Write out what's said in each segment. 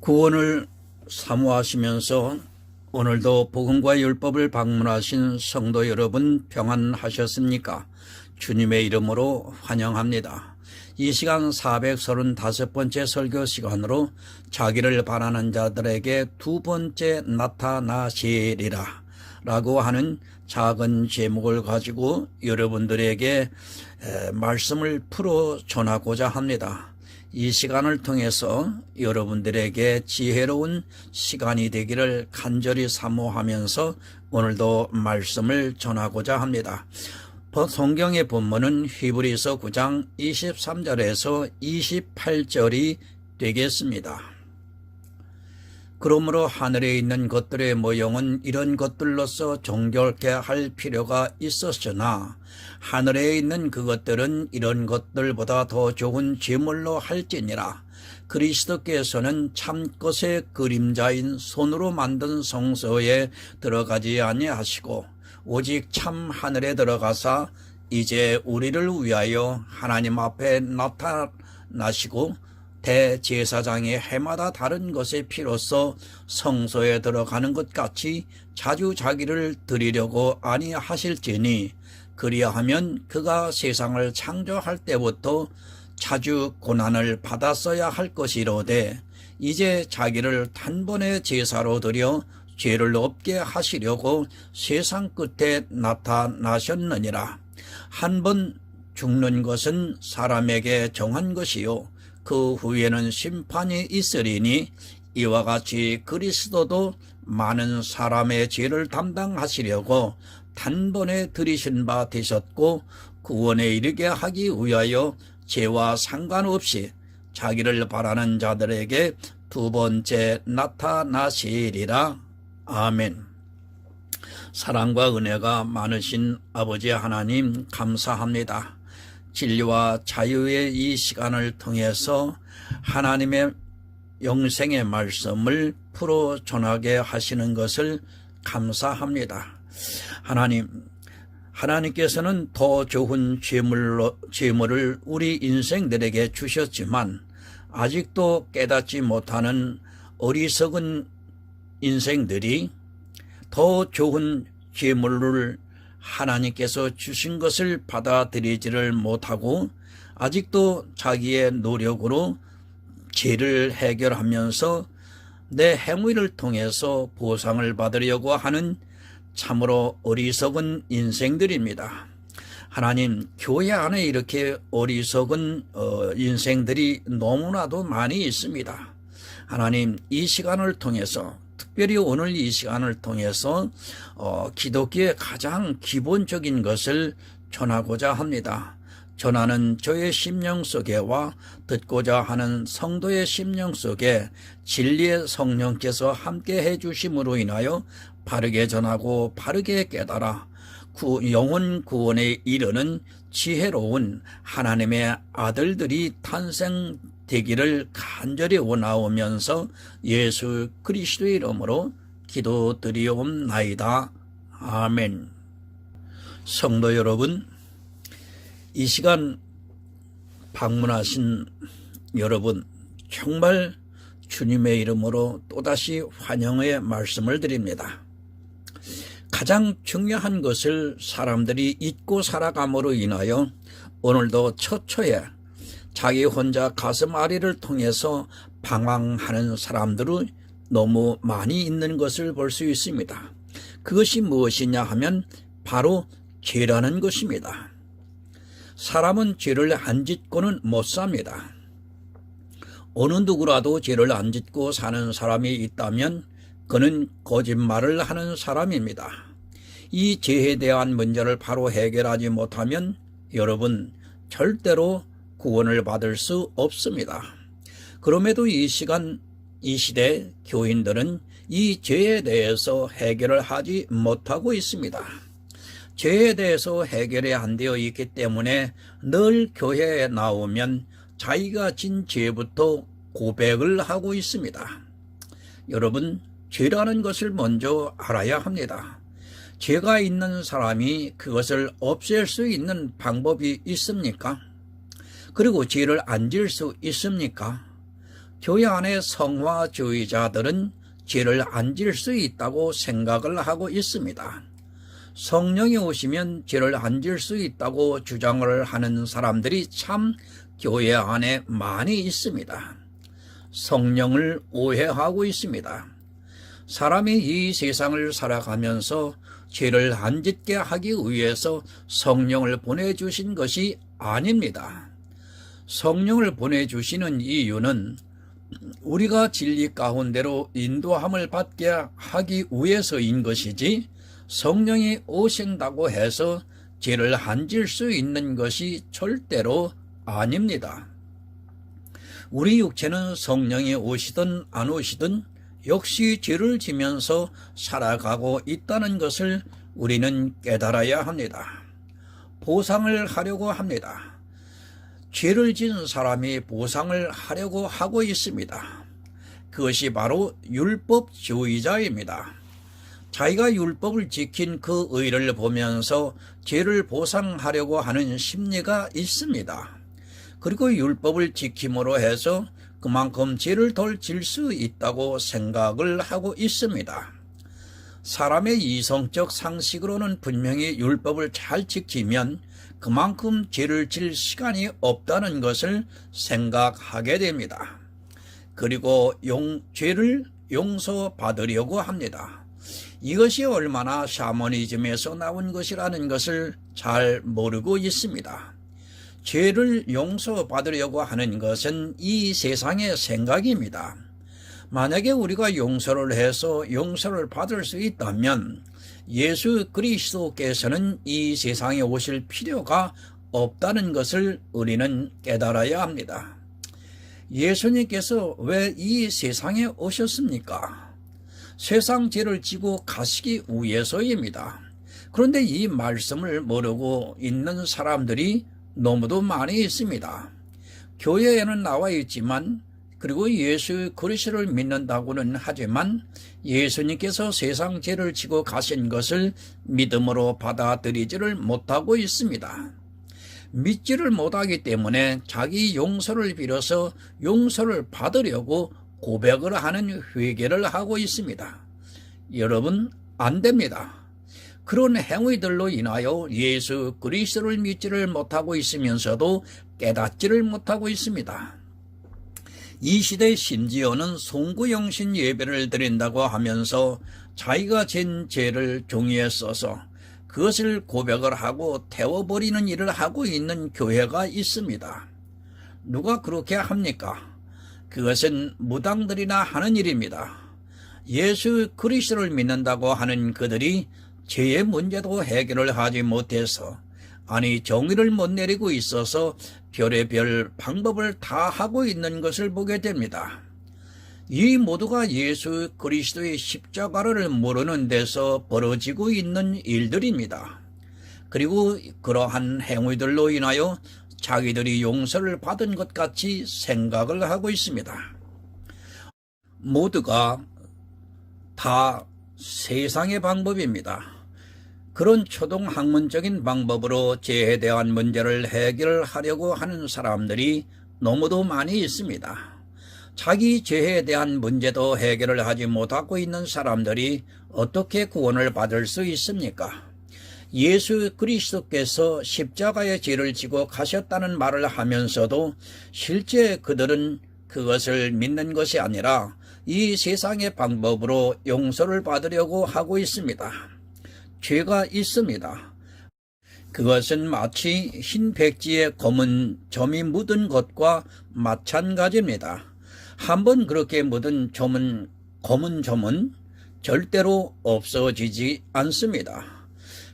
구원을 사모하시면서 오늘도 복음과 율법을 방문하신 성도 여러분 평안하셨습니까? 주님의 이름으로 환영합니다. 이 시간 435번째 설교 시간으로 자기를 바라는 자들에게 두 번째 나타나시리라 라고 하는 작은 제목을 가지고 여러분들에게 말씀을 풀어 전하고자 합니다. 이 시간을 통해서 여러분들에게 지혜로운 시간이 되기를 간절히 사모하면서 오늘도 말씀을 전하고자 합니다. 성경의 본문은 히브리서 9장 23절에서 28절이 되겠습니다. 그러므로 하늘에 있는 것들의 모형은 이런 것들로서 정결케 할 필요가 있었으나 하늘에 있는 그것들은 이런 것들보다 더 좋은 제물로 할지니라. 그리스도께서는 참것의 그림자인 손으로 만든 성소에 들어가지 아니하시고 오직 참 하늘에 들어가사 이제 우리를 위하여 하나님 앞에 나타나시고 대제사장이 해마다 다른 것의 피로써 성소에 들어가는 것 같이 자주 자기를 드리려고 아니하실지니 그리하면 그가 세상을 창조할 때부터 자주 고난을 받았어야 할 것이로되 이제 자기를 단번에 제사로 드려 죄를 없게 하시려고 세상 끝에 나타나셨느니라. 한 번 죽는 것은 사람에게 정한 것이요 그 후에는 심판이 있으리니 이와 같이 그리스도도 많은 사람의 죄를 담당하시려고 단번에 들이신 바 되셨고 구원에 이르게 하기 위하여 죄와 상관없이 자기를 바라는 자들에게 두 번째 나타나시리라. 아멘. 사랑과 은혜가 많으신 아버지 하나님 감사합니다. 진리와 자유의 이 시간을 통해서 하나님의 영생의 말씀을 풀어 전하게 하시는 것을 감사합니다. 하나님께서는 더 좋은 재물을 우리 인생들에게 주셨지만 아직도 깨닫지 못하는 어리석은 인생들이 더 좋은 재물을 하나님께서 주신 것을 받아들이지를 못하고 아직도 자기의 노력으로 죄를 해결하면서 내 행위를 통해서 보상을 받으려고 하는 참으로 어리석은 인생들입니다. 하나님, 교회 안에 이렇게 어리석은 인생들이 너무나도 많이 있습니다. 하나님, 이 시간을 통해서 특별히 오늘 이 시간을 통해서 기독교의 가장 기본적인 것을 전하고자 합니다. 전하는 저의 심령 속에와 듣고자 하는 성도의 심령 속에 진리의 성령께서 함께 해주심으로 인하여 바르게 전하고 바르게 깨달아 영혼 구원에 이르는 지혜로운 하나님의 아들들이 탄생되기를 간절히 원하오면서 예수 그리스도의 이름으로 기도드리옵나이다. 아멘. 성도 여러분, 이 시간 방문하신 여러분 정말 주님의 이름으로 또다시 환영의 말씀을 드립니다. 가장 중요한 것을 사람들이 잊고 살아감으로 인하여 오늘도 처처에 자기 혼자 가슴앓이를 통해서 방황하는 사람들은 너무 많이 있는 것을 볼 수 있습니다. 그것이 무엇이냐 하면 바로 죄라는 것입니다. 사람은 죄를 안 짓고는 못 삽니다. 어느 누구라도 죄를 안 짓고 사는 사람이 있다면 그는 거짓말을 하는 사람입니다. 이 죄에 대한 문제를 바로 해결하지 못하면 여러분 절대로 구원을 받을 수 없습니다. 그럼에도 이 시대 교인들은 이 죄에 대해서 해결을 하지 못하고 있습니다. 죄에 대해서 해결이 안 되어 있기 때문에 늘 교회에 나오면 자기가 진 죄부터 고백을 하고 있습니다. 여러분, 죄라는 것을 먼저 알아야 합니다. 죄가 있는 사람이 그것을 없앨 수 있는 방법이 있습니까? 그리고 죄를 안 지을 수 있습니까? 교회 안에 성화주의자들은 죄를 안 질 수 있다고 생각을 하고 있습니다. 성령이 오시면 죄를 안 질 수 있다고 주장을 하는 사람들이 참 교회 안에 많이 있습니다. 성령을 오해하고 있습니다. 사람이 이 세상을 살아가면서 죄를 안 짓게 하기 위해서 성령을 보내주신 것이 아닙니다. 성령을 보내주시는 이유는 우리가 진리 가운데로 인도함을 받게 하기 위해서인 것이지, 성령이 오신다고 해서 죄를 안 질 수 있는 것이 절대로 아닙니다. 우리 육체는 성령이 오시든 안 오시든 역시 죄를 지면서 살아가고 있다는 것을 우리는 깨달아야 합니다. 보상을 하려고 합니다. 죄를 지은 사람이 보상을 하려고 하고 있습니다. 그것이 바로 율법주의자입니다. 자기가 율법을 지킨 그 의를 보면서 죄를 보상하려고 하는 심리가 있습니다. 그리고 율법을 지킴으로 해서 그만큼 죄를 덜 질 수 있다고 생각을 하고 있습니다. 사람의 이성적 상식으로는 분명히 율법을 잘 지키면 그만큼 죄를 질 시간이 없다는 것을 생각하게 됩니다. 그리고 죄를 용서받으려고 합니다. 이것이 얼마나 샤머니즘에서 나온 것이라는 것을 잘 모르고 있습니다. 죄를 용서받으려고 하는 것은 이 세상의 생각입니다. 만약에 우리가 용서를 해서 용서를 받을 수 있다면 예수 그리스도께서는 이 세상에 오실 필요가 없다는 것을 우리는 깨달아야 합니다. 예수님께서 왜 이 세상에 오셨습니까? 세상 죄를 지고 가시기 위해서입니다. 그런데 이 말씀을 모르고 있는 사람들이 너무도 많이 있습니다. 교회에는 나와 있지만, 그리고 예수 그리스도를 믿는다고는 하지만 예수님께서 세상 죄를 지고 가신 것을 믿음으로 받아들이지를 못하고 있습니다. 믿지를 못하기 때문에 자기 용서를 빌어서 용서를 받으려고 고백을 하는 회개를 하고 있습니다. 여러분, 안 됩니다. 그런 행위들로 인하여 예수 그리스도를 믿지를 못하고 있으면서도 깨닫지를 못하고 있습니다. 이 시대 심지어는 송구영신 예배를 드린다고 하면서 자기가 진 죄를 종이에 써서 그것을 고백을 하고 태워버리는 일을 하고 있는 교회가 있습니다. 누가 그렇게 합니까? 그것은 무당들이나 하는 일입니다. 예수 그리스도를 믿는다고 하는 그들이 죄의 문제도 해결을 하지 못해서, 아니 정의를 못 내리고 있어서 별의별 방법을 다 하고 있는 것을 보게 됩니다. 이 모두가 예수 그리스도의 십자가를 모르는 데서 벌어지고 있는 일들입니다. 그리고 그러한 행위들로 인하여 자기들이 용서를 받은 것 같이 생각을 하고 있습니다. 모두가 다 세상의 방법입니다. 그런 초동학문적인 방법으로 죄에 대한 문제를 해결하려고 하는 사람들이 너무도 많이 있습니다. 자기 죄에 대한 문제도 해결을 하지 못하고 있는 사람들이 어떻게 구원을 받을 수 있습니까? 예수 그리스도께서 십자가의 죄를 지고 가셨다는 말을 하면서도 실제 그들은 그것을 믿는 것이 아니라 이 세상의 방법으로 용서를 받으려고 하고 있습니다. 죄가 있습니다. 그것은 마치 흰 백지에 검은 점이 묻은 것과 마찬가지입니다. 한번 그렇게 묻은 검은 점은 절대로 없어지지 않습니다.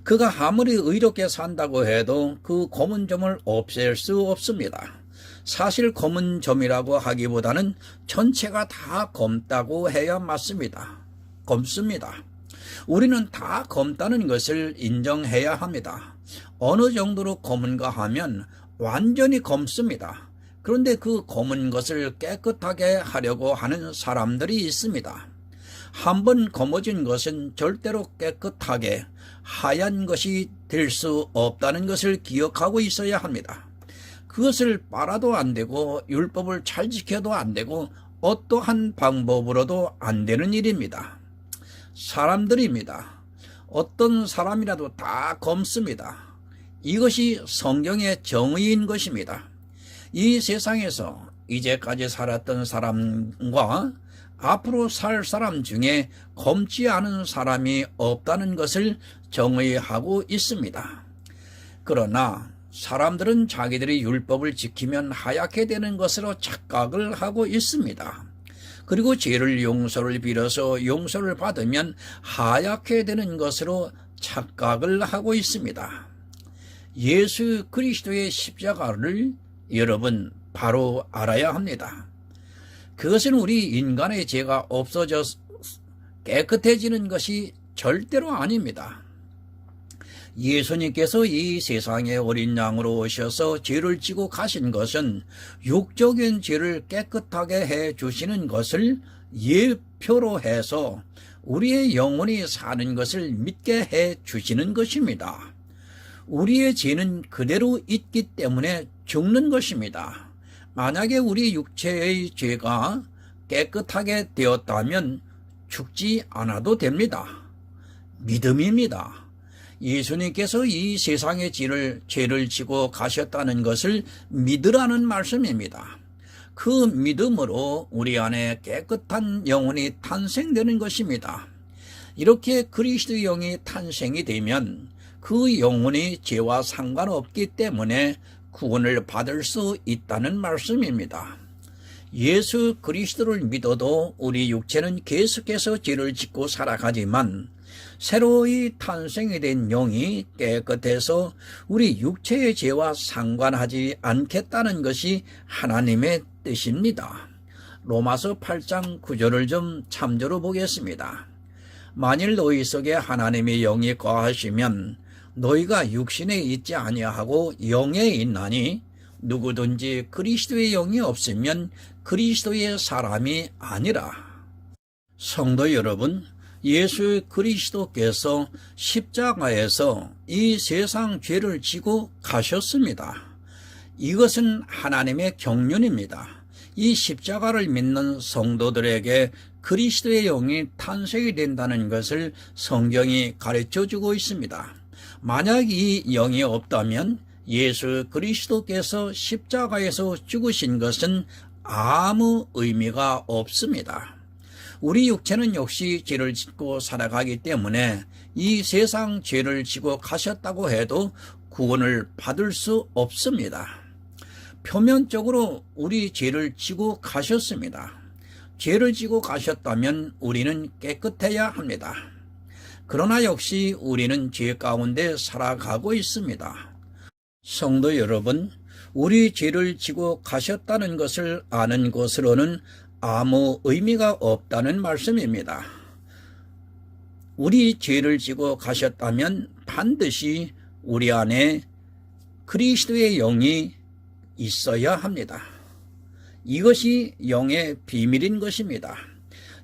그가 아무리 의롭게 산다고 해도 그 검은 점을 없앨 수 없습니다. 사실 검은 점이라고 하기보다는 전체가 다 검다고 해야 맞습니다. 검습니다. 우리는 다 검다는 것을 인정해야 합니다. 어느 정도로 검은가 하면 완전히 검습니다. 그런데 그 검은 것을 깨끗하게 하려고 하는 사람들이 있습니다. 한번 검어진 것은 절대로 깨끗하게 하얀 것이 될 수 없다는 것을 기억하고 있어야 합니다. 그것을 빨아도 안 되고 율법을 잘 지켜도 안 되고 어떠한 방법으로도 안 되는 일입니다. 사람들입니다. 어떤 사람이라도 다 검습니다. 이것이 성경의 정의인 것입니다. 이 세상에서 이제까지 살았던 사람과 앞으로 살 사람 중에 검지 않은 사람이 없다는 것을 정의하고 있습니다. 그러나 사람들은 자기들이 율법을 지키면 하얗게 되는 것으로 착각을 하고 있습니다. 그리고 죄를 용서를 빌어서 용서를 받으면 하얗게 되는 것으로 착각을 하고 있습니다. 예수 그리스도의 십자가를 여러분 바로 알아야 합니다. 그것은 우리 인간의 죄가 없어져 깨끗해지는 것이 절대로 아닙니다. 예수님께서 이 세상에 어린 양으로 오셔서 죄를 지고 가신 것은 육적인 죄를 깨끗하게 해 주시는 것을 예표로 해서 우리의 영혼이 사는 것을 믿게 해 주시는 것입니다. 우리의 죄는 그대로 있기 때문에 죽는 것입니다. 만약에 우리 육체의 죄가 깨끗하게 되었다면 죽지 않아도 됩니다. 믿음입니다. 예수님께서 이 세상의 죄를 지고 가셨다는 것을 믿으라는 말씀입니다. 그 믿음으로 우리 안에 깨끗한 영혼이 탄생되는 것입니다. 이렇게 그리스도의 영이 탄생이 되면 그 영혼이 죄와 상관없기 때문에 구원을 받을 수 있다는 말씀입니다. 예수 그리스도를 믿어도 우리 육체는 계속해서 죄를 짓고 살아가지만 새로이 탄생이 된 영이 깨끗해서 우리 육체의 죄와 상관하지 않겠다는 것이 하나님의 뜻입니다. 로마서 8장 9절을 좀 참조로 보겠습니다. 만일 너희 속에 하나님의 영이 거하시면 너희가 육신에 있지 아니하고 영에 있나니 누구든지 그리스도의 영이 없으면 그리스도의 사람이 아니라. 성도 여러분, 예수 그리스도께서 십자가에서 이 세상 죄를 지고 가셨습니다. 이것은 하나님의 경륜입니다. 이 십자가를 믿는 성도들에게 그리스도의 영이 탄생이 된다는 것을 성경이 가르쳐주고 있습니다. 만약 이 영이 없다면 예수 그리스도께서 십자가에서 죽으신 것은 아무 의미가 없습니다. 우리 육체는 역시 죄를 짓고 살아가기 때문에 이 세상 죄를 지고 가셨다고 해도 구원을 받을 수 없습니다. 표면적으로 우리 죄를 지고 가셨습니다. 죄를 지고 가셨다면 우리는 깨끗해야 합니다. 그러나 역시 우리는 죄 가운데 살아가고 있습니다. 성도 여러분, 우리 죄를 지고 가셨다는 것을 아는 것으로는 아무 의미가 없다는 말씀입니다. 우리 죄를 지고 가셨다면 반드시 우리 안에 그리스도의 영이 있어야 합니다. 이것이 영의 비밀인 것입니다.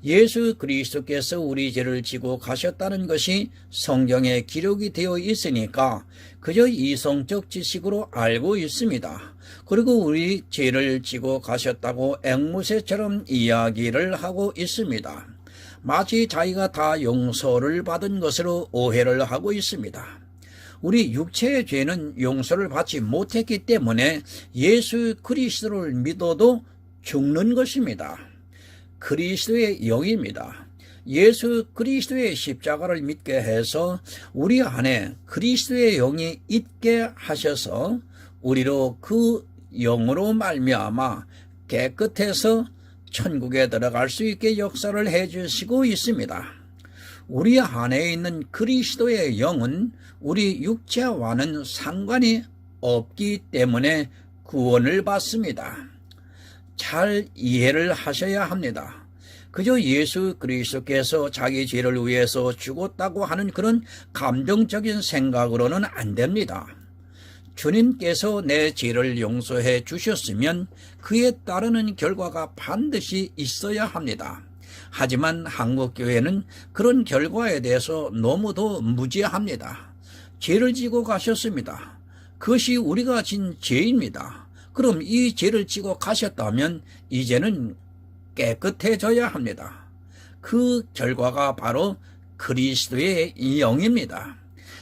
예수 그리스도께서 우리 죄를 지고 가셨다는 것이 성경에 기록이 되어 있으니까 그저 이성적 지식으로 알고 있습니다. 그리고 우리 죄를 지고 가셨다고 앵무새처럼 이야기를 하고 있습니다. 마치 자기가 다 용서를 받은 것으로 오해를 하고 있습니다. 우리 육체의 죄는 용서를 받지 못했기 때문에 예수 그리스도를 믿어도 죽는 것입니다. 그리스도의 영입니다. 예수 그리스도의 십자가를 믿게 해서 우리 안에 그리스도의 영이 있게 하셔서 우리로 그 영으로 말미암아 깨끗해서 천국에 들어갈 수 있게 역사를 해주시고 있습니다. 우리 안에 있는 그리스도의 영은 우리 육체와는 상관이 없기 때문에 구원을 받습니다. 잘 이해를 하셔야 합니다. 그저 예수 그리스도께서 자기 죄를 위해서 죽었다고 하는 그런 감정적인 생각으로는 안 됩니다. 주님께서 내 죄를 용서해 주셨으면 그에 따르는 결과가 반드시 있어야 합니다. 하지만 한국교회는 그런 결과에 대해서 너무도 무지합니다. 죄를 지고 가셨습니다. 그것이 우리가 진 죄입니다. 그럼 이 죄를 지고 가셨다면 이제는 깨끗해져야 합니다. 그 결과가 바로 그리스도의 영입니다.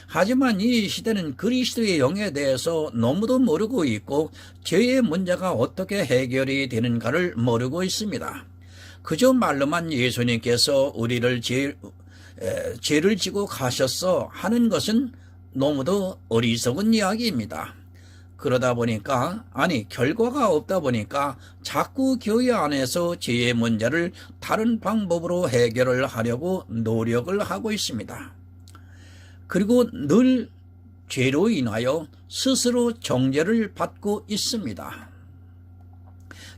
하지만 이 시대는 그리스도의 영에 대해서 너무도 모르고 있고 죄의 문제가 어떻게 해결이 되는가를 모르고 있습니다. 그저 말로만 예수님께서 우리를 죄를 지고 가셨어 하는 것은 너무도 어리석은 이야기입니다. 그러다 보니까 결과가 없다 보니까 자꾸 교회 안에서 죄의 문제를 다른 방법으로 해결을 하려고 노력을 하고 있습니다. 그리고 늘 죄로 인하여 스스로 정죄를 받고 있습니다.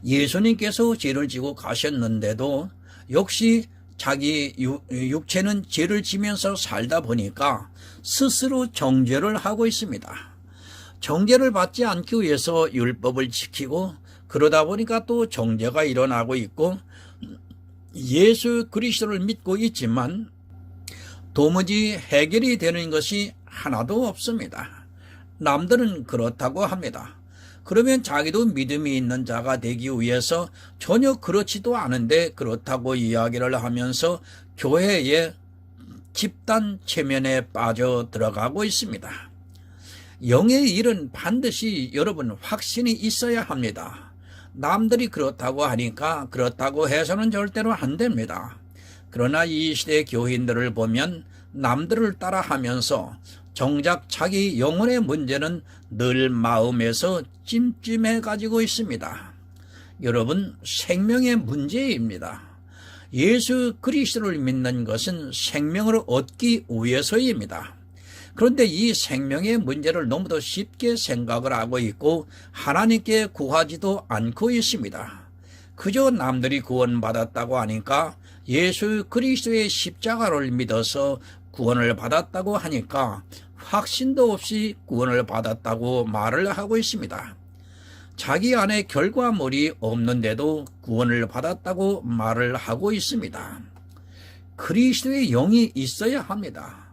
예수님께서 죄를 지고 가셨는데도 역시 자기 육체는 죄를 지면서 살다 보니까 스스로 정죄를 하고 있습니다. 정죄를 받지 않기 위해서 율법을 지키고 그러다 보니까 또 정죄가 일어나고 있고 예수 그리스도를 믿고 있지만 도무지 해결이 되는 것이 하나도 없습니다. 남들은 그렇다고 합니다. 그러면 자기도 믿음이 있는 자가 되기 위해서 전혀 그렇지도 않은데 그렇다고 이야기를 하면서 교회의 집단 체면에 빠져 들어가고 있습니다. 영의 일은 반드시 여러분 확신이 있어야 합니다. 남들이 그렇다고 하니까 그렇다고 해서는 절대로 안 됩니다. 그러나 이 시대 교인들을 보면 남들을 따라하면서 정작 자기 영혼의 문제는 늘 마음에서 찜찜해 가지고 있습니다. 여러분, 생명의 문제입니다. 예수 그리스도를 믿는 것은 생명을 얻기 위해서입니다. 그런데 이 생명의 문제를 너무도 쉽게 생각을 하고 있고 하나님께 구하지도 않고 있습니다. 그저 남들이 구원받았다고 하니까 예수 그리스도의 십자가를 믿어서 구원을 받았다고 하니까 확신도 없이 구원을 받았다고 말을 하고 있습니다. 자기 안에 결과물이 없는데도 구원을 받았다고 말을 하고 있습니다. 그리스도의 영이 있어야 합니다.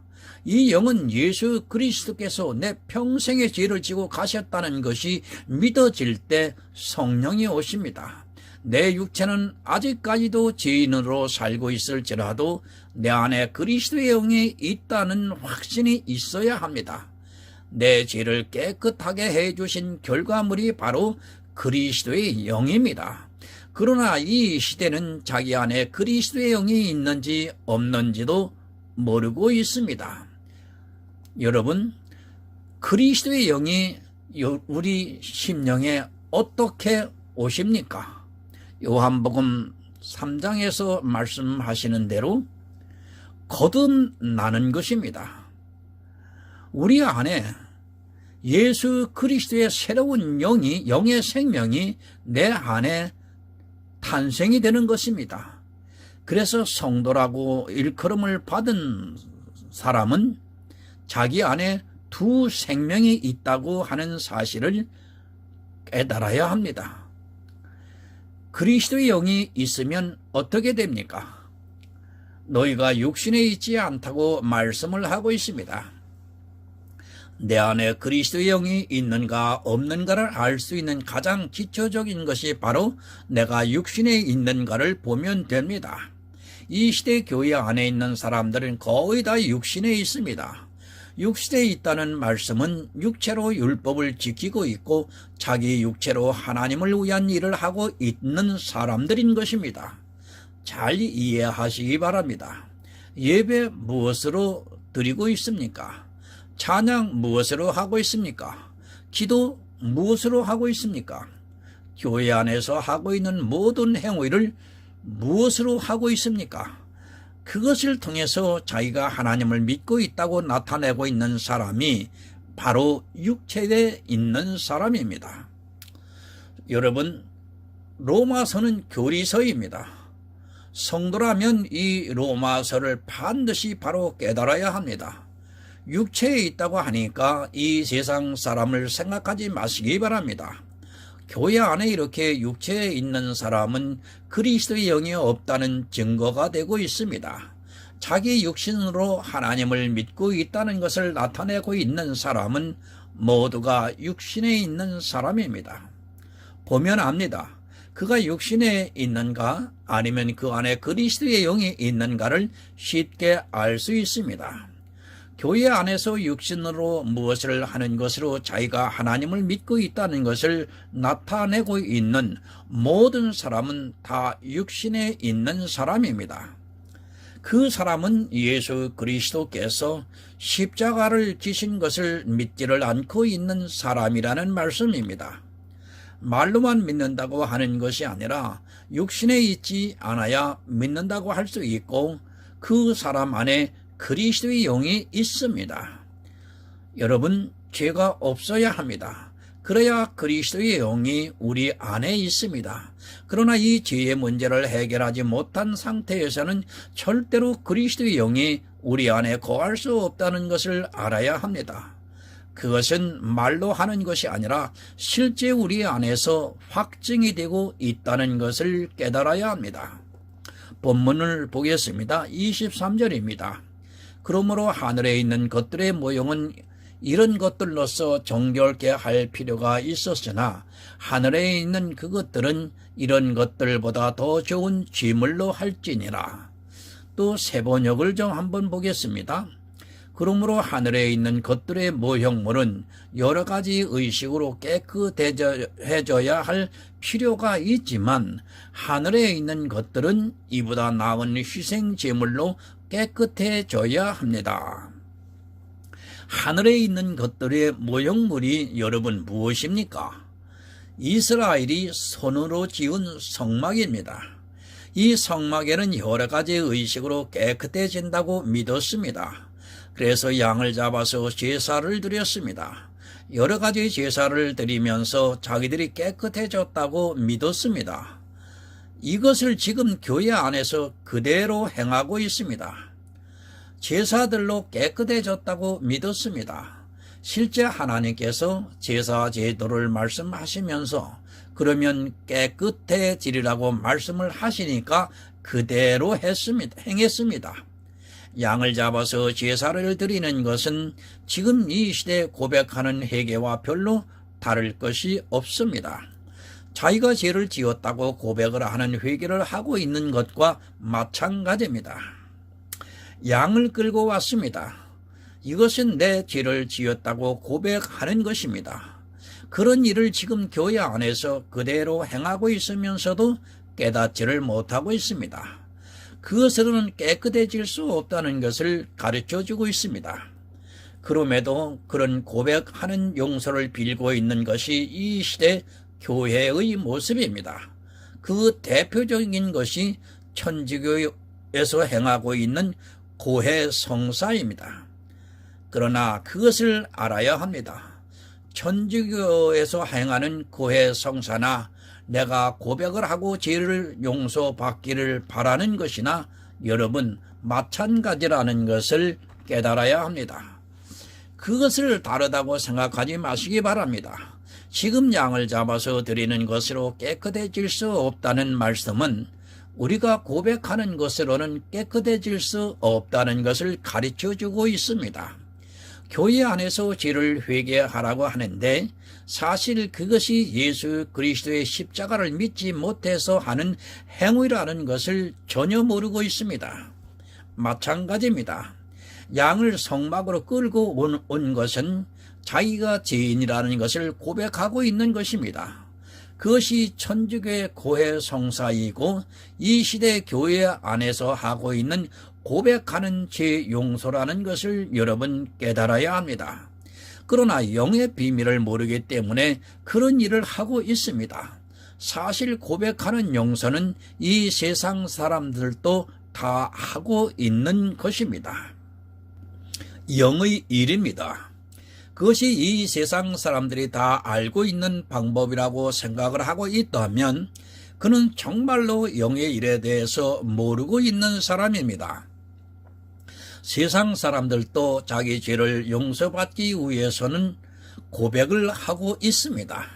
이 영은 예수 그리스도께서 내 평생의 죄를 지고 가셨다는 것이 믿어질 때 성령이 오십니다. 내 육체는 아직까지도 죄인으로 살고 있을지라도 내 안에 그리스도의 영이 있다는 확신이 있어야 합니다. 내 죄를 깨끗하게 해주신 결과물이 바로 그리스도의 영입니다. 그러나 이 시대는 자기 안에 그리스도의 영이 있는지 없는지도 모르고 있습니다. 여러분, 그리스도의 영이 우리 심령에 어떻게 오십니까? 요한복음 3장에서 말씀하시는 대로 거듭나는 것입니다. 우리 안에 예수 그리스도의 새로운 영의 생명이 내 안에 탄생이 되는 것입니다. 그래서 성도라고 일컬음을 받은 사람은 자기 안에 두 생명이 있다고 하는 사실을 깨달아야 합니다. 그리스도의 영이 있으면 어떻게 됩니까? 너희가 육신에 있지 않다고 말씀을 하고 있습니다. 내 안에 그리스도의 영이 있는가 없는가를 알 수 있는 가장 기초적인 것이 바로 내가 육신에 있는가를 보면 됩니다. 이 시대 교회 안에 있는 사람들은 거의 다 육신에 있습니다. 육신에 있다는 말씀은 육체로 율법을 지키고 있고 자기 육체로 하나님을 위한 일을 하고 있는 사람들인 것입니다. 잘 이해하시기 바랍니다. 예배 무엇으로 드리고 있습니까? 찬양 무엇으로 하고 있습니까? 기도 무엇으로 하고 있습니까? 교회 안에서 하고 있는 모든 행위를 무엇으로 하고 있습니까? 그것을 통해서 자기가 하나님을 믿고 있다고 나타내고 있는 사람이 바로 육체에 있는 사람입니다. 여러분, 로마서는 교리서입니다. 성도라면 이 로마서를 반드시 바로 깨달아야 합니다. 육체에 있다고 하니까 이 세상 사람을 생각하지 마시기 바랍니다. 교회 안에 이렇게 육체에 있는 사람은 그리스도의 영이 없다는 증거가 되고 있습니다. 자기 육신으로 하나님을 믿고 있다는 것을 나타내고 있는 사람은 모두가 육신에 있는 사람입니다. 보면 압니다. 그가 육신에 있는가 아니면 그 안에 그리스도의 영이 있는가를 쉽게 알 수 있습니다. 교회 안에서 육신으로 무엇을 하는 것으로 자기가 하나님을 믿고 있다는 것을 나타내고 있는 모든 사람은 다 육신에 있는 사람입니다. 그 사람은 예수 그리스도께서 십자가를 지신 것을 믿지를 않고 있는 사람이라는 말씀입니다. 말로만 믿는다고 하는 것이 아니라 육신에 있지 않아야 믿는다고 할 수 있고 그 사람 안에 그리스도의 영이 있습니다. 여러분, 죄가 없어야 합니다. 그래야 그리스도의 영이 우리 안에 있습니다. 그러나 이 죄의 문제를 해결하지 못한 상태에서는 절대로 그리스도의 영이 우리 안에 거할 수 없다는 것을 알아야 합니다. 그것은 말로 하는 것이 아니라 실제 우리 안에서 확증이 되고 있다는 것을 깨달아야 합니다. 본문을 보겠습니다. 23절입니다. 그러므로 하늘에 있는 것들의 모형은 이런 것들로서 정결케 할 필요가 있었으나 하늘에 있는 그것들은 이런 것들보다 더 좋은 쥐물로 할지니라. 또 세번역을 좀 한번 보겠습니다. 그러므로 하늘에 있는 것들의 모형물은 여러 가지 의식으로 깨끗해져야 할 필요가 있지만 하늘에 있는 것들은 이보다 나은 희생 제물로 깨끗해져야 합니다. 하늘에 있는 것들의 모형물이 여러분 무엇입니까? 이스라엘이 손으로 지은 성막입니다. 이 성막에는 여러 가지 의식으로 깨끗해진다고 믿었습니다. 그래서 양을 잡아서 제사를 드렸습니다. 여러 가지 제사를 드리면서 자기들이 깨끗해졌다고 믿었습니다. 이것을 지금 교회 안에서 그대로 행하고 있습니다. 제사들로 깨끗해졌다고 믿었습니다. 실제 하나님께서 제사 제도를 말씀하시면서 그러면 깨끗해지리라고 말씀을 하시니까 그대로 행했습니다. 양을 잡아서 제사를 드리는 것은 지금 이 시대에 고백하는 회개와 별로 다를 것이 없습니다. 자기가 죄를 지었다고 고백을 하는 회개를 하고 있는 것과 마찬가지입니다. 양을 끌고 왔습니다. 이것은 내 죄를 지었다고 고백하는 것입니다. 그런 일을 지금 교회 안에서 그대로 행하고 있으면서도 깨닫지를 못하고 있습니다. 그것으로는 깨끗해질 수 없다는 것을 가르쳐주고 있습니다. 그럼에도 그런 고백하는 용서를 빌고 있는 것이 이 시대 교회의 모습입니다. 그 대표적인 것이 천주교에서 행하고 있는 고해 성사입니다. 그러나 그것을 알아야 합니다. 천주교에서 행하는 고해 성사나 내가 고백을 하고 죄를 용서받기를 바라는 것이나 여러분 마찬가지라는 것을 깨달아야 합니다. 그것을 다르다고 생각하지 마시기 바랍니다. 지금 양을 잡아서 드리는 것으로 깨끗해질 수 없다는 말씀은 우리가 고백하는 것으로는 깨끗해질 수 없다는 것을 가르쳐주고 있습니다. 교회 안에서 죄를 회개하라고 하는데 사실 그것이 예수 그리스도의 십자가를 믿지 못해서 하는 행위라는 것을 전혀 모르고 있습니다. 마찬가지입니다. 양을 성막으로 끌고 온 것은 자기가 죄인이라는 것을 고백하고 있는 것입니다. 그것이 천주교의 고해 성사이고 이 시대 교회 안에서 하고 있는 고백하는 죄 용서라는 것을 여러분 깨달아야 합니다. 그러나 영의 비밀을 모르기 때문에 그런 일을 하고 있습니다. 사실 고백하는 용서는 이 세상 사람들도 다 하고 있는 것입니다. 영의 일입니다. 그것이 이 세상 사람들이 다 알고 있는 방법이라고 생각을 하고 있다면 그는 정말로 영의 일에 대해서 모르고 있는 사람입니다. 세상 사람들도 자기 죄를 용서받기 위해서는 고백을 하고 있습니다.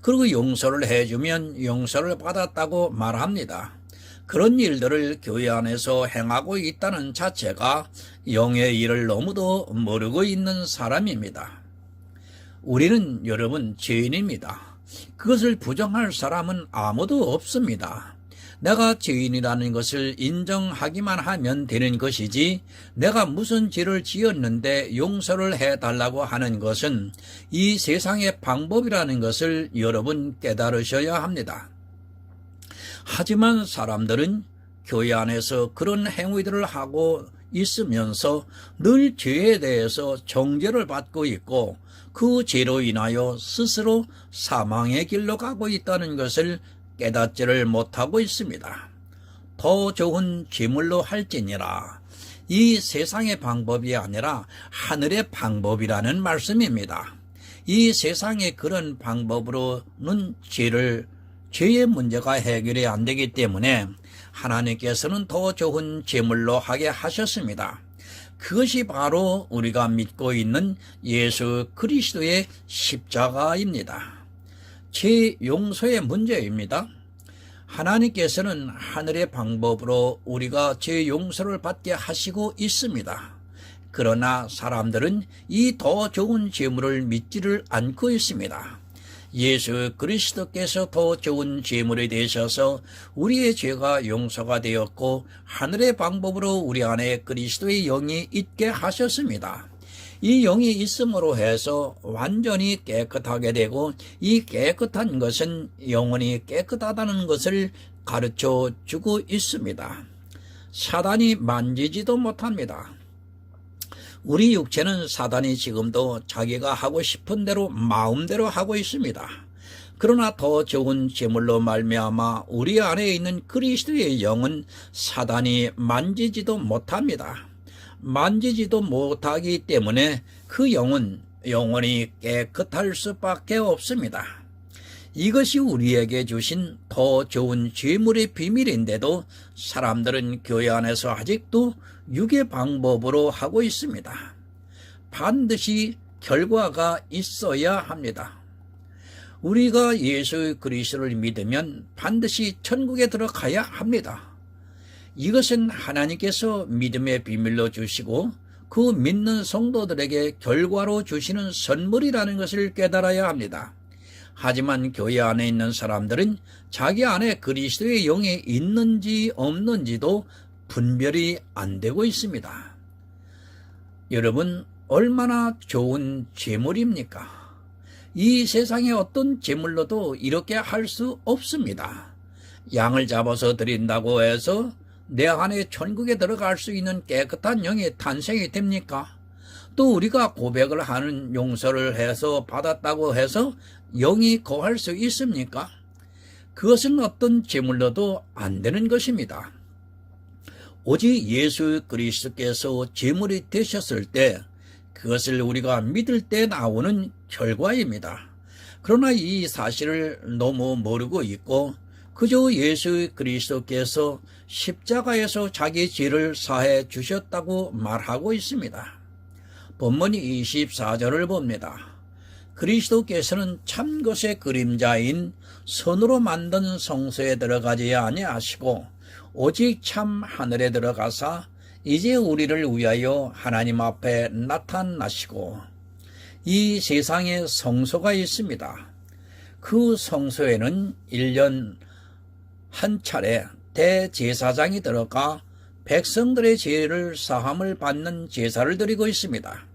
그리고 용서를 해주면 용서를 받았다고 말합니다. 그런 일들을 교회 안에서 행하고 있다는 자체가 영의 일을 너무도 모르고 있는 사람입니다. 우리는 여러분 죄인입니다. 그것을 부정할 사람은 아무도 없습니다. 내가 죄인이라는 것을 인정하기만 하면 되는 것이지, 내가 무슨 죄를 지었는데 용서를 해달라고 하는 것은 이 세상의 방법이라는 것을 여러분 깨달으셔야 합니다. 하지만 사람들은 교회 안에서 그런 행위들을 하고 있으면서 늘 죄에 대해서 정죄를 받고 있고, 그 죄로 인하여 스스로 사망의 길로 가고 있다는 것을 깨닫지를 못하고 있습니다. 더 좋은 제물로 할지니라. 이 세상의 방법이 아니라 하늘의 방법이라는 말씀입니다. 이 세상의 그런 방법으로는 죄의 문제가 해결이 안 되기 때문에 하나님께서는 더 좋은 제물로 하게 하셨습니다. 그것이 바로 우리가 믿고 있는 예수 그리스도의 십자가입니다. 죄 용서의 문제입니다. 하나님께서는 하늘의 방법으로 우리가 죄 용서를 받게 하시고 있습니다. 그러나 사람들은 이 더 좋은 제물을 믿지를 않고 있습니다. 예수 그리스도께서 더 좋은 제물이 되셔서 우리의 죄가 용서가 되었고, 하늘의 방법으로 우리 안에 그리스도의 영이 있게 하셨습니다. 이 영이 있음으로 해서 완전히 깨끗하게 되고, 이 깨끗한 것은 영원히 깨끗하다는 것을 가르쳐 주고 있습니다. 사단이 만지지도 못합니다. 우리 육체는 사단이 지금도 자기가 하고 싶은 대로 마음대로 하고 있습니다. 그러나 더 좋은 제물로 말미암아 우리 안에 있는 그리스도의 영은 사단이 만지지도 못합니다. 만지지도 못하기 때문에 그 영은 영원히 깨끗할 수밖에 없습니다. 이것이 우리에게 주신 더 좋은 제물의 비밀인데도 사람들은 교회 안에서 아직도 육의 방법으로 하고 있습니다. 반드시 결과가 있어야 합니다. 우리가 예수 그리스도를 믿으면 반드시 천국에 들어가야 합니다. 이것은 하나님께서 믿음의 비밀로 주시고 그 믿는 성도들에게 결과로 주시는 선물이라는 것을 깨달아야 합니다. 하지만 교회 안에 있는 사람들은 자기 안에 그리스도의 영이 있는지 없는지도 분별이 안 되고 있습니다. 여러분, 얼마나 좋은 제물입니까? 이 세상의 어떤 제물로도 이렇게 할 수 없습니다. 양을 잡아서 드린다고 해서 내 안에 천국에 들어갈 수 있는 깨끗한 영이 탄생이 됩니까? 또 우리가 고백을 하는 용서를 해서 받았다고 해서 영이 거할 수 있습니까? 그것은 어떤 제물로도 안 되는 것입니다. 오직 예수 그리스도께서 제물이 되셨을 때 그것을 우리가 믿을 때 나오는 결과입니다. 그러나 이 사실을 너무 모르고 있고 그저 예수 그리스도께서 십자가에서 자기 죄를 사해 주셨다고 말하고 있습니다. 본문 24절을 봅니다. 그리스도께서는 참 것의 그림자인 손으로 만든 성소에 들어가지 아니하시고 오직 참 하늘에 들어가사 이제 우리를 위하여 하나님 앞에 나타나시고, 이 세상에 성소가 있습니다. 그 성소에는 1년 한 차례 대제사장이 들어가 백성들의 죄를 사함을 받는 제사를 드리고 있습니다.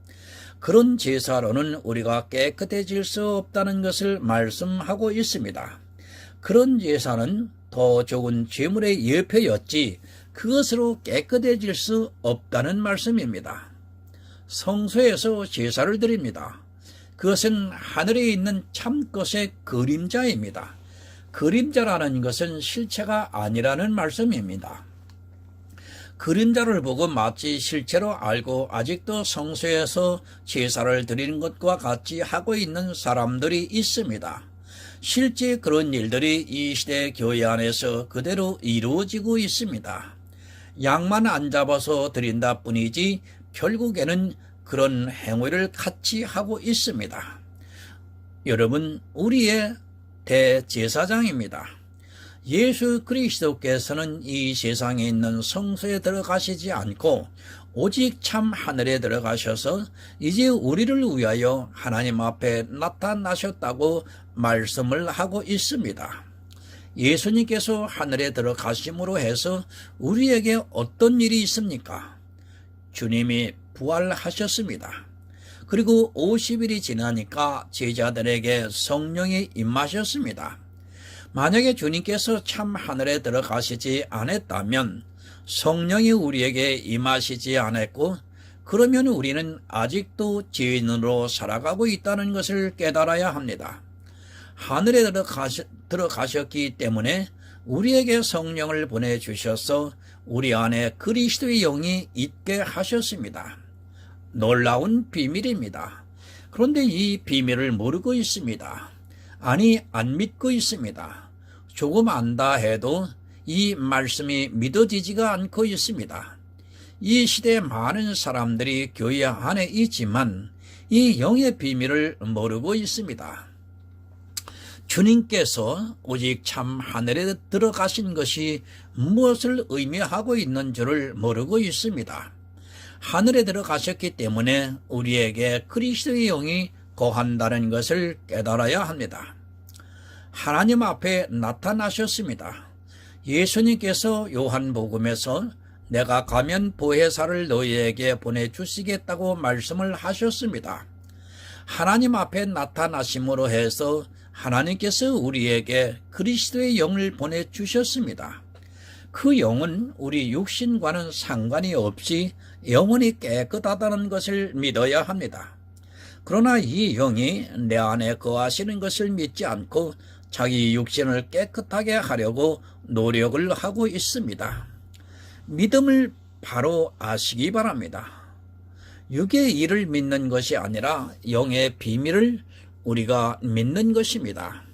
그런 제사로는 우리가 깨끗해질 수 없다는 것을 말씀하고 있습니다. 그런 제사는 더 좋은 제물의 예표였지 그것으로 깨끗해질 수 없다는 말씀입니다. 성소에서 제사를 드립니다. 그것은 하늘에 있는 참것의 그림자입니다. 그림자라는 것은 실체가 아니라는 말씀입니다. 그림자를 보고 마치 실체로 알고 아직도 성소에서 제사를 드리는 것과 같이 하고 있는 사람들이 있습니다. 실제 그런 일들이 이 시대 교회 안에서 그대로 이루어지고 있습니다. 양만 안 잡아서 드린다 뿐이지 결국에는 그런 행위를 같이 하고 있습니다. 여러분, 우리의 대제사장입니다. 예수 그리스도께서는 이 세상에 있는 성소에 들어가시지 않고 오직 참 하늘에 들어가셔서 이제 우리를 위하여 하나님 앞에 나타나셨다고 말씀을 하고 있습니다. 예수님께서 하늘에 들어가심으로 해서 우리에게 어떤 일이 있습니까? 주님이 부활하셨습니다. 그리고 50일이 지나니까 제자들에게 성령이 임하셨습니다. 만약에 주님께서 참 하늘에 들어가시지 않았다면 성령이 우리에게 임하시지 않았고 그러면 우리는 아직도 죄인으로 살아가고 있다는 것을 깨달아야 합니다. 하늘에 들어가셨기 때문에 우리에게 성령을 보내주셔서 우리 안에 그리스도의 영이 있게 하셨습니다. 놀라운 비밀입니다. 그런데 이 비밀을 모르고 있습니다. 아니, 안 믿고 있습니다. 조금 안다 해도 이 말씀이 믿어지지가 않고 있습니다. 이 시대에 많은 사람들이 교회 안에 있지만 이 영의 비밀을 모르고 있습니다. 주님께서 오직 참 하늘에 들어가신 것이 무엇을 의미하고 있는 줄을 모르고 있습니다. 하늘에 들어가셨기 때문에 우리에게 그리스도의 영이 거한다는 것을 깨달아야 합니다. 하나님 앞에 나타나셨습니다. 예수님께서 요한복음에서 내가 가면 보혜사를 너희에게 보내주시겠다고 말씀을 하셨습니다. 하나님 앞에 나타나심으로 해서 하나님께서 우리에게 그리스도의 영을 보내주셨습니다. 그 영은 우리 육신과는 상관이 없이 영원히 깨끗하다는 것을 믿어야 합니다. 그러나 이 영이 내 안에 거하시는 것을 믿지 않고 자기 육신을 깨끗하게 하려고 노력을 하고 있습니다. 믿음을 바로 아시기 바랍니다. 육의 일을 믿는 것이 아니라 영의 비밀을 우리가 믿는 것입니다.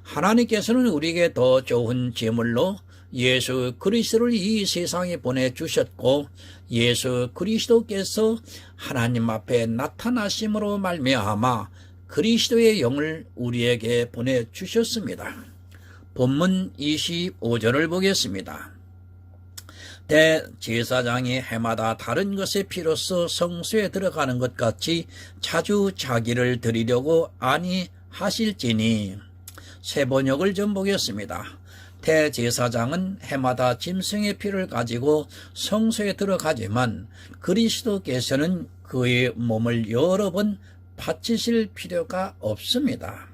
하나님께서는 우리에게 더 좋은 제물로 예수 그리스도를 이 세상에 보내주셨고 예수 그리스도께서 하나님 앞에 나타나심으로 말미암아 그리스도의 영을 우리에게 보내주셨습니다. 본문 25절을 보겠습니다. 대제사장이 해마다 다른 것의 피로써 성소에 들어가는 것 같이 자주 자기를 드리려고 아니하실지니. 새 번역을 좀 보겠습니다. 대제사장은 해마다 짐승의 피를 가지고 성소에 들어가지만 그리스도께서는 그의 몸을 여러 번 바치실 필요가 없습니다.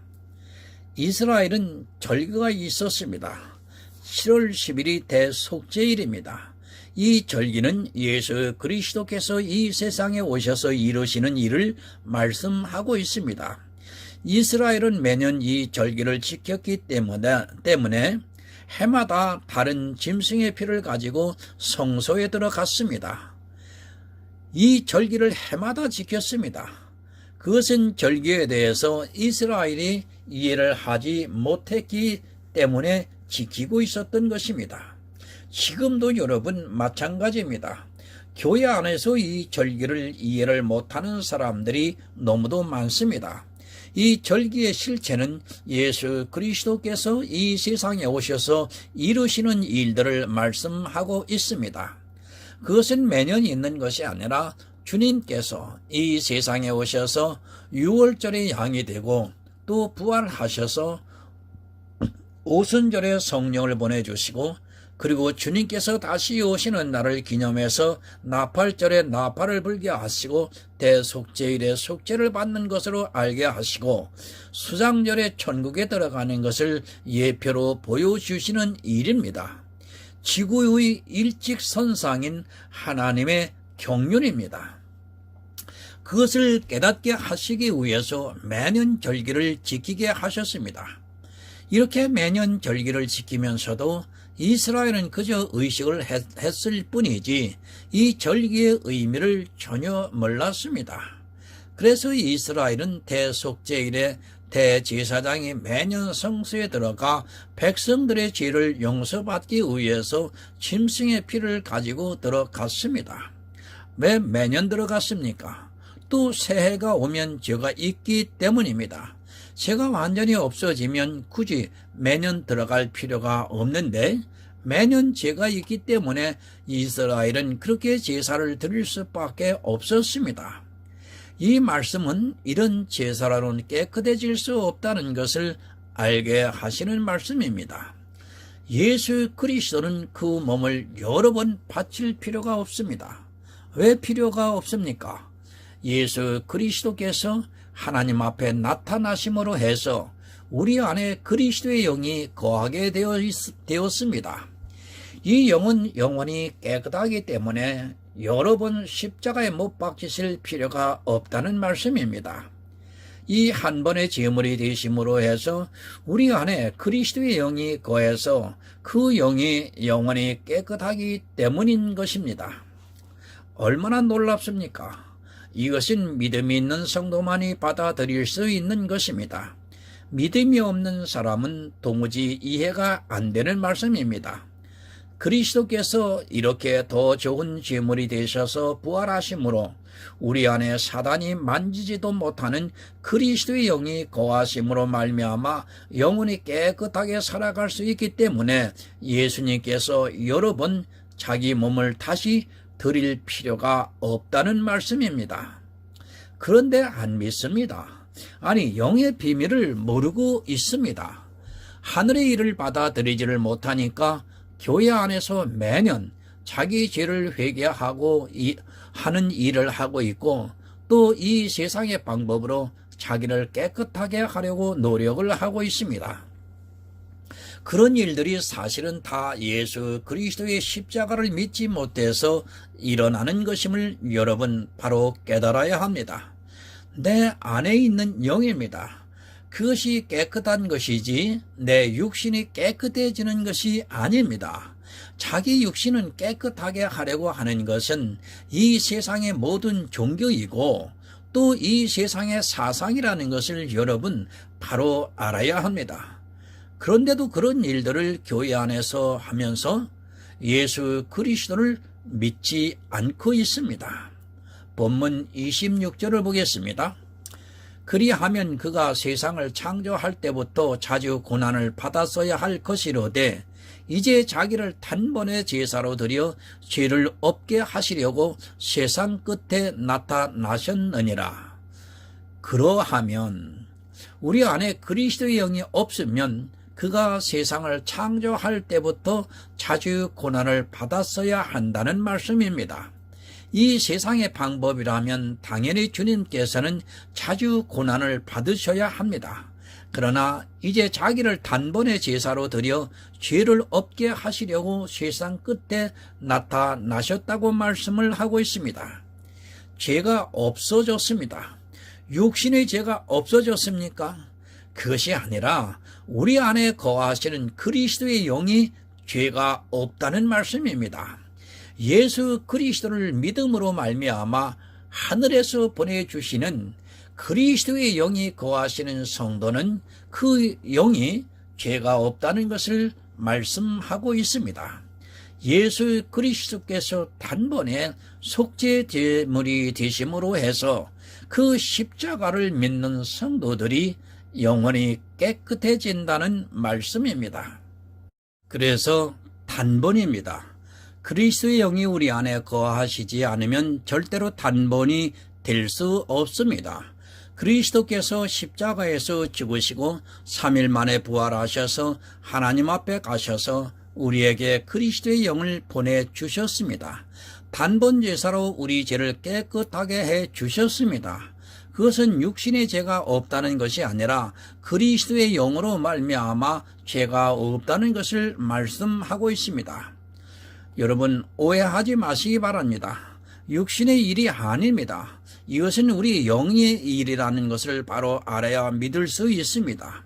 이스라엘은 절기가 있었습니다. 7월 10일이 대속죄일입니다. 이 절기는 예수 그리스도께서 이 세상에 오셔서 이루시는 일을 말씀하고 있습니다. 이스라엘은 매년 이 절기를 지켰기 때문에 해마다 다른 짐승의 피를 가지고 성소에 들어갔습니다. 이 절기를 해마다 지켰습니다. 그것은 절기에 대해서 이스라엘이 이해를 하지 못했기 때문에 지키고 있었던 것입니다. 지금도 여러분 마찬가지입니다. 교회 안에서 이 절기를 이해를 못하는 사람들이 너무도 많습니다. 이 절기의 실체는 예수 그리스도께서 이 세상에 오셔서 이루시는 일들을 말씀하고 있습니다. 그것은 매년 있는 것이 아니라 주님께서 이 세상에 오셔서 6월절의 양이 되고 또 부활하셔서 오순절에 성령을 보내주시고 그리고 주님께서 다시 오시는 날을 기념해서 나팔절에 나팔을 불게 하시고 대속죄일에 속죄를 받는 것으로 알게 하시고 수장절에 천국에 들어가는 것을 예표로 보여주시는 일입니다. 지구의 일직선상인 하나님의 경륜입니다. 그것을 깨닫게 하시기 위해서 매년 절기를 지키게 하셨습니다. 이렇게 매년 절기를 지키면서도 이스라엘은 그저 의식을 했을 뿐이지 이 절기의 의미를 전혀 몰랐습니다. 그래서 이스라엘은 대속죄일에 대제사장이 매년 성소에 들어가 백성들의 죄를 용서받기 위해서 짐승의 피를 가지고 들어갔습니다. 왜 매년 들어갔습니까? 또 새해가 오면 죄가 있기 때문입니다. 새가 완전히 없어지면 굳이 매년 들어갈 필요가 없는데 매년 죄가 있기 때문에 이스라엘은 그렇게 제사를 드릴 수밖에 없었습니다. 이 말씀은 이런 제사로는 깨끗해질 수 없다는 것을 알게 하시는 말씀입니다. 예수 그리스도는 그 몸을 여러 번 바칠 필요가 없습니다. 왜 필요가 없습니까? 예수 그리스도께서 하나님 앞에 나타나심으로 해서 우리 안에 그리스도의 영이 거하게 되었습니다. 이 영은 영원히 깨끗하기 때문에 여러 번 십자가에 못 박히실 필요가 없다는 말씀입니다. 이 한 번의 제물이 되심으로 해서 우리 안에 그리스도의 영이 거해서 그 영이 영원히 깨끗하기 때문인 것입니다. 얼마나 놀랍습니까? 이것은 믿음이 있는 성도만이 받아들일 수 있는 것입니다. 믿음이 없는 사람은 도무지 이해가 안 되는 말씀입니다. 그리스도께서 이렇게 더 좋은 제물이 되셔서 부활하심으로 우리 안에 사단이 만지지도 못하는 그리스도의 영이 거하심으로 말미암아 영혼이 깨끗하게 살아갈 수 있기 때문에 예수님께서 여러 번 자기 몸을 다시 드릴 필요가 없다는 말씀입니다. 그런데 안 믿습니다. 아니, 영의 비밀을 모르고 있습니다. 하늘의 일을 받아들이지를 못하니까 교회 안에서 매년 자기 죄를 회개하고 하는 일을 하고 있고 또 이 세상의 방법으로 자기를 깨끗하게 하려고 노력을 하고 있습니다. 그런 일들이 사실은 다 예수 그리스도의 십자가를 믿지 못해서 일어나는 것임을 여러분 바로 깨달아야 합니다. 내 안에 있는 영입니다. 그것이 깨끗한 것이지 내 육신이 깨끗해지는 것이 아닙니다. 자기 육신은 깨끗하게 하려고 하는 것은 이 세상의 모든 종교이고 또 이 세상의 사상이라는 것을 여러분 바로 알아야 합니다. 그런데도 그런 일들을 교회 안에서 하면서 예수 그리스도를 믿지 않고 있습니다. 본문 26절을 보겠습니다. 그리하면 그가 세상을 창조할 때부터 자주 고난을 받았어야 할 것이로되 이제 자기를 단번에 제사로 드려 죄를 없게 하시려고 세상 끝에 나타나셨느니라. 그러하면 우리 안에 그리스도의 영이 없으면 그가 세상을 창조할 때부터 자주 고난을 받았어야 한다는 말씀입니다. 이 세상의 방법이라면 당연히 주님께서는 자주 고난을 받으셔야 합니다. 그러나 이제 자기를 단번에 제사로 드려 죄를 없게 하시려고 세상 끝에 나타나셨다고 말씀을 하고 있습니다. 죄가 없어졌습니다. 육신의 죄가 없어졌습니까? 그것이 아니라 우리 안에 거하시는 그리스도의 영이 죄가 없다는 말씀입니다. 예수 그리스도를 믿음으로 말미암아 하늘에서 보내주시는 그리스도의 영이 거하시는 성도는 그 영이 죄가 없다는 것을 말씀하고 있습니다. 예수 그리스도께서 단번에 속죄 제물이 되심으로 해서 그 십자가를 믿는 성도들이 영원히 깨끗해진다는 말씀입니다. 그래서 단번입니다. 그리스도의 영이 우리 안에 거하시지 않으면 절대로 단번이 될 수 없습니다. 그리스도께서 십자가에서 죽으시고 3일 만에 부활하셔서 하나님 앞에 가셔서 우리에게 그리스도의 영을 보내주셨습니다. 단번 제사로 우리 죄를 깨끗하게 해주셨습니다. 그것은 육신의 죄가 없다는 것이 아니라 그리스도의 영으로 말미암아 죄가 없다는 것을 말씀하고 있습니다. 여러분, 오해하지 마시기 바랍니다. 육신의 일이 아닙니다. 이것은 우리 영의 일이라는 것을 바로 알아야 믿을 수 있습니다.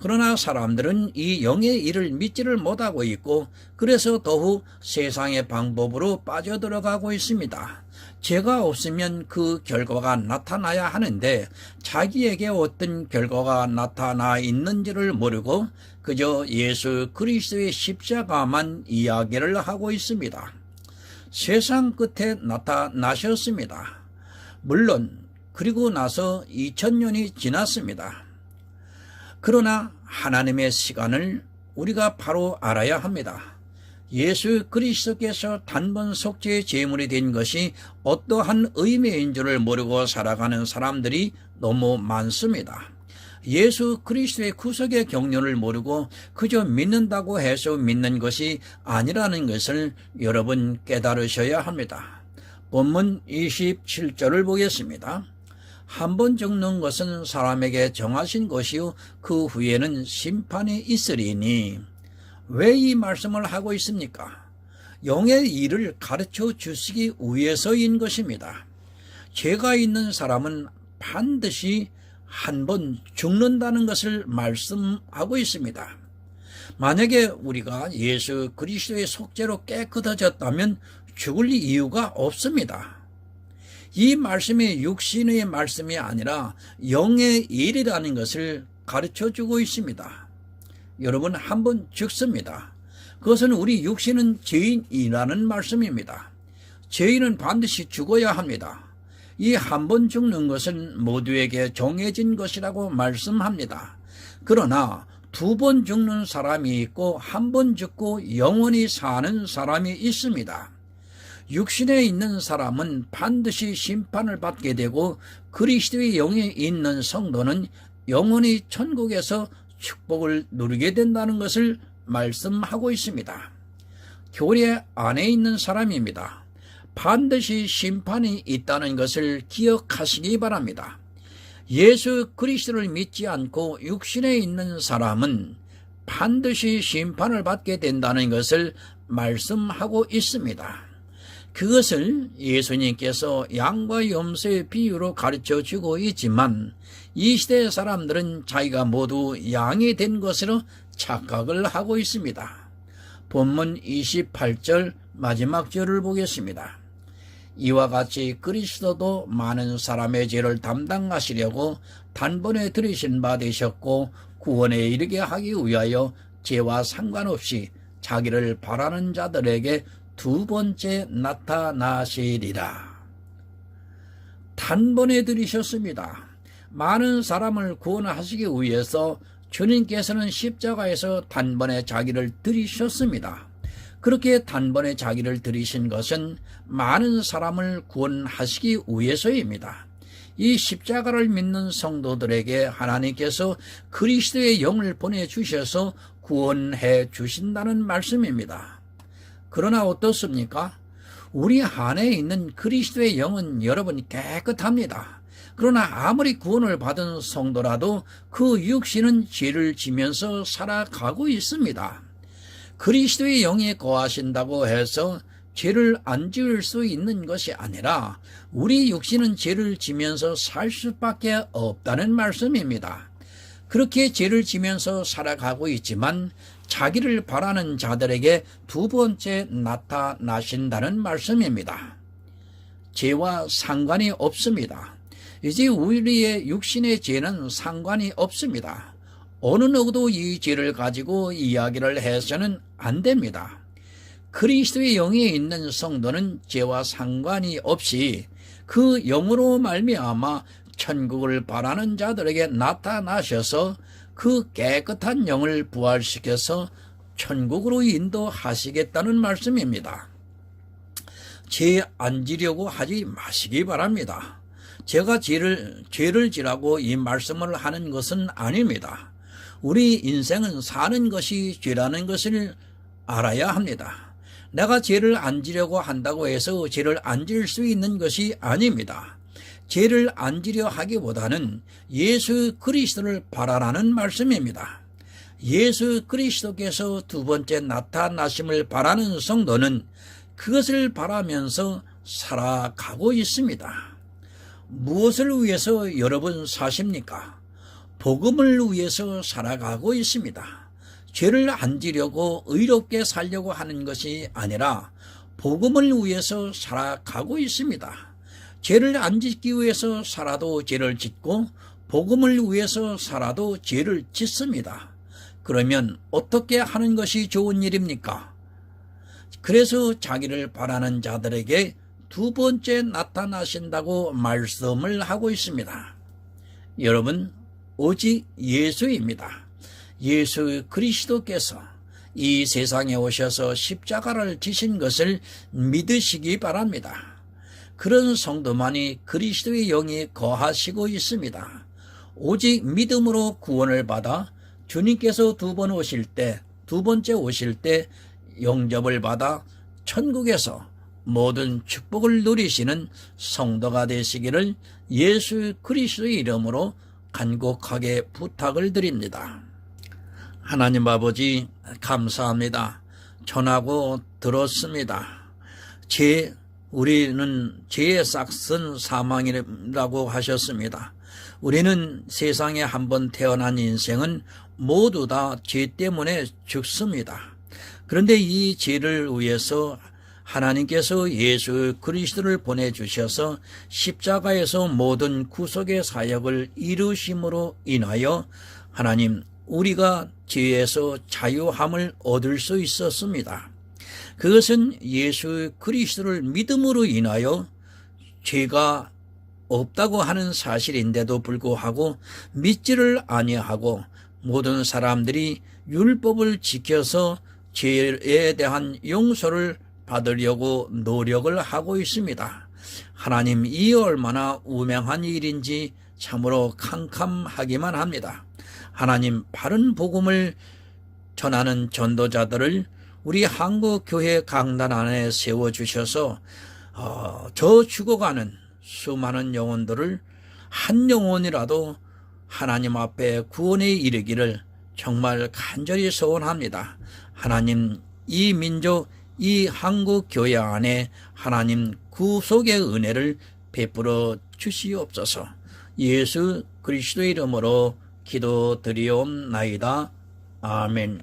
그러나 사람들은 이 영의 일을 믿지를 못하고 있고 그래서 더욱 세상의 방법으로 빠져들어가고 있습니다. 죄가 없으면 그 결과가 나타나야 하는데 자기에게 어떤 결과가 나타나 있는지를 모르고 그저 예수 그리스도의 십자가만 이야기를 하고 있습니다. 세상 끝에 나타나셨습니다. 물론 그리고 나서 2000년이 지났습니다. 그러나 하나님의 시간을 우리가 바로 알아야 합니다. 예수 그리스도께서 단번 속죄의 제물이 된 것이 어떠한 의미인 줄을 모르고 살아가는 사람들이 너무 많습니다. 예수 그리스도의 구속의 경륜을 모르고 그저 믿는다고 해서 믿는 것이 아니라는 것을 여러분 깨달으셔야 합니다. 본문 27절을 보겠습니다. 한 번 죽는 것은 사람에게 정하신 것이요 그 후에는 심판이 있으리니. 왜 이 말씀을 하고 있습니까? 영의 일을 가르쳐 주시기 위해서인 것입니다. 죄가 있는 사람은 반드시 한 번 죽는다는 것을 말씀하고 있습니다. 만약에 우리가 예수 그리스도의 속죄로 깨끗해졌다면 죽을 이유가 없습니다. 이 말씀이 육신의 말씀이 아니라 영의 일이라는 것을 가르쳐주고 있습니다. 여러분, 한 번 죽습니다. 그것은 우리 육신은 죄인이라는 말씀입니다. 죄인은 반드시 죽어야 합니다. 이 한 번 죽는 것은 모두에게 정해진 것이라고 말씀합니다. 그러나 두 번 죽는 사람이 있고 한 번 죽고 영원히 사는 사람이 있습니다. 육신에 있는 사람은 반드시 심판을 받게 되고 그리스도의 영에 있는 성도는 영원히 천국에서 축복을 누리게 된다는 것을 말씀하고 있습니다. 교회 안에 있는 사람입니다. 반드시 심판이 있다는 것을 기억하시기 바랍니다. 예수 그리스도를 믿지 않고 육신에 있는 사람은 반드시 심판을 받게 된다는 것을 말씀하고 있습니다. 그것을 예수님께서 양과 염소의 비유로 가르쳐주고 있지만 이 시대의 사람들은 자기가 모두 양이 된 것으로 착각을 하고 있습니다. 본문 28절 마지막 절을 보겠습니다. 이와 같이 그리스도도 많은 사람의 죄를 담당하시려고 단번에 들이신 바 되셨고 구원에 이르게 하기 위하여 죄와 상관없이 자기를 바라는 자들에게 두 번째 나타나시리라. 단번에 들이셨습니다. 많은 사람을 구원하시기 위해서 주님께서는 십자가에서 단번에 자기를 들이셨습니다. 그렇게 단번에 자기를 들이신 것은 많은 사람을 구원하시기 위해서입니다. 이 십자가를 믿는 성도들에게 하나님께서 그리스도의 영을 보내주셔서 구원해 주신다는 말씀입니다. 그러나 어떻습니까? 우리 안에 있는 그리스도의 영은 여러분 깨끗합니다. 그러나 아무리 구원을 받은 성도라도 그 육신은 죄를 지면서 살아가고 있습니다. 그리스도의 영이 거하신다고 해서 죄를 안 지을 수 있는 것이 아니라 우리 육신은 죄를 지면서 살 수밖에 없다는 말씀입니다. 그렇게 죄를 지면서 살아가고 있지만 자기를 바라는 자들에게 두 번째 나타나신다는 말씀입니다. 죄와 상관이 없습니다. 이제 우리의 육신의 죄는 상관이 없습니다. 어느 누구도 이 죄를 가지고 이야기를 해서는 안 됩니다. 그리스도의 영에 있는 성도는 죄와 상관이 없이 그 영으로 말미암아 천국을 바라는 자들에게 나타나셔서 그 깨끗한 영을 부활시켜서 천국으로 인도하시겠다는 말씀입니다. 죄 안 지려고 하지 마시기 바랍니다. 제가 죄를 지라고 이 말씀을 하는 것은 아닙니다. 우리 인생은 사는 것이 죄라는 것을 알아야 합니다. 내가 죄를 안 지려고 한다고 해서 죄를 안 지을 수 있는 것이 아닙니다. 죄를 안 지려 하기보다는 예수 그리스도를 바라라는 말씀입니다. 예수 그리스도께서 두 번째 나타나심을 바라는 성도는 그것을 바라면서 살아가고 있습니다. 무엇을 위해서 여러분 사십니까? 복음을 위해서 살아가고 있습니다. 죄를 안 지려고 의롭게 살려고 하는 것이 아니라 복음을 위해서 살아가고 있습니다. 죄를 안 짓기 위해서 살아도 죄를 짓고 복음을 위해서 살아도 죄를 짓습니다. 그러면 어떻게 하는 것이 좋은 일입니까? 그래서 자기를 바라는 자들에게 두 번째 나타나신다고 말씀을 하고 있습니다. 여러분, 오직 예수입니다. 예수 그리스도께서 이 세상에 오셔서 십자가를 지신 것을 믿으시기 바랍니다. 그런 성도만이 그리스도의 영이 거하시고 있습니다. 오직 믿음으로 구원을 받아 주님께서 두 번째 오실 때 영접을 받아 천국에서 모든 축복을 누리시는 성도가 되시기를 예수 그리스도의 이름으로 간곡하게 부탁을 드립니다. 하나님 아버지 감사합니다. 전하고 들었습니다. 우리는 죄의 싹은 사망이라고 하셨습니다. 우리는 세상에 한번 태어난 인생은 모두 다 죄 때문에 죽습니다. 그런데 이 죄를 위해서 하나님께서 예수 그리스도를 보내주셔서 십자가에서 모든 구속의 사역을 이루심으로 인하여 하나님 우리가 죄에서 자유함을 얻을 수 있었습니다. 그것은 예수 그리스도를 믿음으로 인하여 죄가 없다고 하는 사실인데도 불구하고 믿지를 아니하고 모든 사람들이 율법을 지켜서 죄에 대한 용서를 받으려고 노력을 하고 있습니다. 하나님, 이 얼마나 우명한 일인지 참으로 캄캄하기만 합니다. 하나님, 바른 복음을 전하는 전도자들을 우리 한국교회 강단 안에 세워주셔서 저 죽어가는 수많은 영혼들을 한 영혼이라도 하나님 앞에 구원에 이르기를 정말 간절히 소원합니다. 하나님, 이 민족, 이 한국교회 안에 하나님 구속의 은혜를 베풀어 주시옵소서. 예수 그리스도의 이름으로 기도드리옵나이다. 아멘.